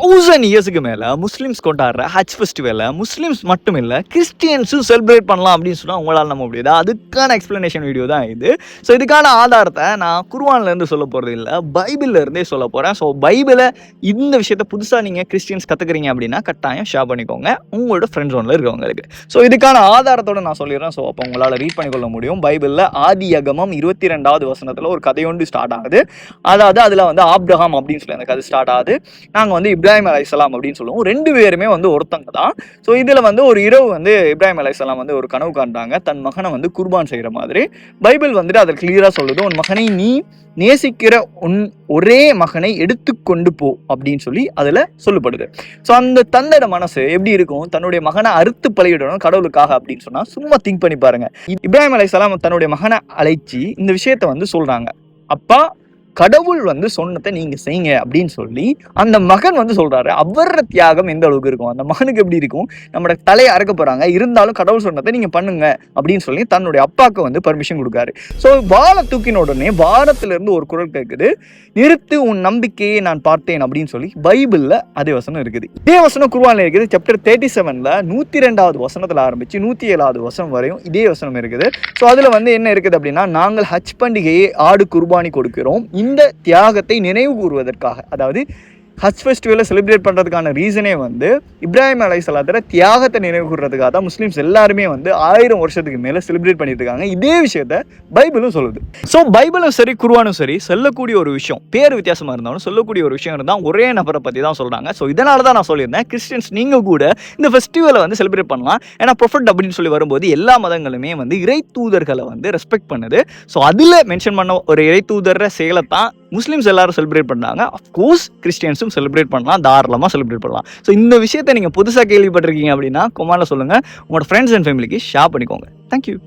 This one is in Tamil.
1000 இயர்ஸுக்கு மேலே முஸ்லீம்ஸ் கொண்டாடுற ஹஜ் ஃபெஸ்டிவலை முஸ்லீம்ஸ் மட்டும் இல்லை கிறிஸ்டியன்ஸும் செலிப்ரேட் பண்ணலாம் அப்படின்னு சொன்னால் உங்களால் நம்ப முடியுது. அதுக்கான எக்ஸ்ப்ளனேஷன் வீடியோ தான் இது. ஸோ இதுக்கான ஆதாரத்தை நான் குர்ஆன்லேருந்து சொல்ல போகிறது இல்லை, பைபிள்லேருந்தே சொல்ல போகிறேன். ஸோ பைபிளை இந்த விஷயத்தை புதுசாக நீங்கள் கிறிஸ்டியன்ஸ் கற்றுக்குறீங்க அப்படின்னா கட்டாயம் ஷேர் பண்ணிக்கோங்க உங்களோட ஃப்ரெண்ட் ஜோனில் இருக்கவங்களுக்கு. ஸோ இதுக்கான ஆதாரத்தோடு நான் சொல்லிடுறேன். ஸோ அப்போ உங்களால் ரீட் பண்ணிக்கொள்ள முடியும். பைபிளில் ஆதியாகமம் 22வது வசனத்தில் ஒரு கதையொன்று ஸ்டார்ட் ஆகுது. அதாவது அதில் வந்து ஆப்ரஹாம் அப்படின்னு சொல்லி அந்த கதை ஸ்டார்ட் ஆகுது. நாங்கள் வந்து இப்ராஹிம் அலைஹிஸ்ஸலாம் அப்படின்னு சொல்லுவோம். 2 பேருமே வந்து ஒருத்தங்க தான். ஸோ இதில் வந்து ஒரு இரவு வந்து இப்ராஹிம் அலைஹிஸ்ஸலாம் வந்து ஒரு கனவு காண்றாங்க, தன் மகனை வந்து குர்பான் செய்கிற மாதிரி. பைபிள் வந்துட்டு அதை கிளியராக சொல்லுது, உன் மகனை நீ நேசிக்கிற உன் ஒரே மகனை எடுத்துக்கொண்டு போ அப்படின்னு சொல்லி அதில் சொல்லப்படுது. ஸோ அந்த தந்தையோட மனசு எப்படி இருக்கும், தன்னுடைய மகனை அறுத்து பலியிடணும் கடவுளுக்காக அப்படின்னு சொன்னால் சும்மா திங்க் பண்ணி பாருங்க. இப்ராஹிம் அலைஹிஸ்ஸலாம் தன்னுடைய மகனை அழைச்சி இந்த விஷயத்த வந்து சொல்றாங்க, அப்பா கடவுள் வந்து சொன்னதை நீங்க செய்யுங்க அப்படின்னு சொல்லி அந்த மகன் வந்து சொல்றாரு. அவர தியாகம் எந்த அளவுக்கு இருக்கும், அந்த மகனுக்கு எப்படி இருக்கும், நம்மளோட தலையை அறுக்க போறாங்க, இருந்தாலும் கடவுள் சொன்னதை நீங்க பண்ணுங்க அப்படின்னு சொல்லி தன்னுடைய அப்பாவுக்கு வந்து பர்மிஷன் கொடுக்காரு. ஸோ வாழை தூக்கின உடனே வாரத்துல இருந்து ஒரு குரல் கேட்குது, நிறுத்து உன் நம்பிக்கையை நான் பார்த்தேன் அப்படின்னு சொல்லி பைபிள்ல அதே வசனம் இருக்குது. இதே வசனம் குர்ஆன்ல இருக்குது. சாப்டர் 37ல 102வது வசனத்துல ஆரம்பிச்சு 107வது வசனம் வரையும் இதே வசனம் இருக்குது. ஸோ அதுல வந்து என்ன இருக்குது அப்படின்னா, நாங்கள் ஹஜ் பண்டிகையை ஆடு குர்பானி கொடுக்கிறோம் இந்த தியாகத்தை நினைவு கூறுவதற்காக. அதாவது ஹஜ் ஃபெஸ்டிவலை செலிப்ரேட் பண்ணுறதுக்கான ரீசனே வந்து இப்ராஹிம் அலைஹிஸ்ஸலாத்தோட தியாகத்தை நினைவு கூறுறதுக்காக தான் முஸ்லீம்ஸ் எல்லாருமே வந்து 1000 வருஷத்துக்கு மேலே செலிப்ரேட் பண்ணிட்டு இருக்காங்க. இதே விஷயத்த பைபிளும் சொல்லுது. ஸோ பைபிளும் சரி குர்ஆனும் சரி சொல்லக்கூடிய ஒரு விஷயம், பேர் வித்தியாசமாக இருந்தாலும் சொல்லக்கூடிய ஒரு விஷயம் இருந்தால் ஒரே நபரை பற்றி தான் சொல்கிறாங்க. ஸோ இதனால தான் நான் சொல்லியிருந்தேன், கிறிஸ்டியன்ஸ் நீங்கள் கூட இந்த ஃபெஸ்டிவலை வந்து செலிப்ரேட் பண்ணலாம். ஏன்னா ப்ரொஃபட் அப்படின்னு சொல்லி வரும்போது எல்லா மதங்களுமே வந்து இறை தூதர்களை வந்து ரெஸ்பெக்ட் பண்ணுது. ஸோ அதில் மென்ஷன் பண்ண ஒரு இறை தூதர செயலை தான் முஸ்லீம்ஸ் எல்லாரும் செலிப்ரேட் பண்ணாங்க. அஃப்கோர்ஸ் கிறிஸ்டியன்ஸும் செலிப்ரேட் பண்ணலாம், தாராளமாக செலிப்ரேட் பண்ணலாம். ஸோ இந்த விஷயத்தை நீங்கள் புதுசாக கேள்விப்பட்டிருக்கீங்க அப்படின்னா கமெண்ட்ல சொல்லுங்கள், உங்களோட ஃப்ரெண்ட்ஸ் அண்ட் ஃபேமிலிக்கு ஷேர் பண்ணிக்கோங்க. தேங்க்யூ.